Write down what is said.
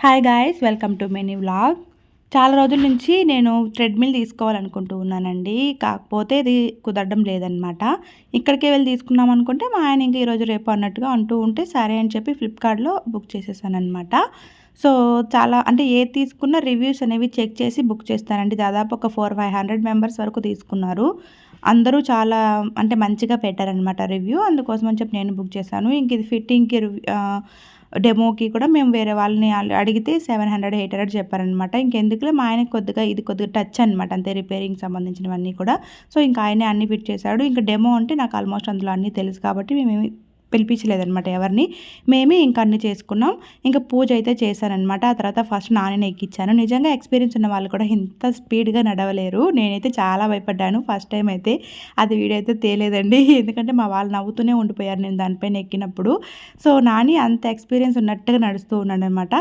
Hi guys, welcome to mini vlog. చాలా రోజుల నుంచి నేను ట్రెడ్మిల్ తీసుకోవాలనుకుంటూ ఉన్నానండి. కాకపోతే ఇది కుదరడం లేదనమాట. ఇక్కడికే వెళ్ళి తీసుకుందాం అనుకుంటే మా ఆయన ఇంక ఈరోజు రేపు అన్నట్టుగా అంటూ ఉంటే సరే అని చెప్పి ఫ్లిప్కార్ట్‌లో బుక్ చేసేసాననమాట. సో, చాలా అంటే ఏది తీసుకున్న రివ్యూస్ అనేవి చెక్ చేసి బుక్ చేస్తానండి. దాదాపు ఒక 500 మెంబర్స్ వరకు తీసుకున్నారు. అందరూ చాలా అంటే మంచిగా పెట్టారనమాట రివ్యూ. అందుకోసం అని చెప్పి నేను బుక్ చేశాను. ఇంక ఇది ఫిట్టింగ్‌కి డెమోకి కూడా మేము వేరే వాళ్ళని అడిగితే 700, 800 చెప్పారనమాట. ఇంకెందుకులే మా ఆయనకి ఇది కొద్దిగా టచ్ అనమాట. అంతే రిపేరింగ్‌కి సంబంధించినవన్నీ కూడా. సో, ఇంక ఆయనే అన్నీ ఫిట్ చేశాడు. ఇంక డెమో అంటే నాకు ఆల్మోస్ట్ అందులో అన్నీ తెలుసు కాబట్టి మేమేమి పిలిపించలేదనమాట ఎవరిని. మేమే ఇంక అన్నీ చేసుకున్నాం. ఇంక పూజ అయితే చేశాననమాట. ఆ తర్వాత ఫస్ట్ నానిని ఎక్కించాను. నిజంగా ఎక్స్‌పీరియన్స్ ఉన్న వాళ్ళు కూడా ఇంత స్పీడ్‌గా నడవలేరు. నేనైతే చాలా భయపడ్డాను ఫస్ట్ టైం అయితే. అది వీడియో అయితే తేలేదండి. ఎందుకంటే మా వాళ్ళు నవ్వుతూనే ఉండిపోయారు నేను దానిపైన ఎక్కినప్పుడు. సో, నాని అంత ఎక్స్‌పీరియన్స్ ఉన్నట్టుగా నడుస్తూ ఉన్నాడనమాట.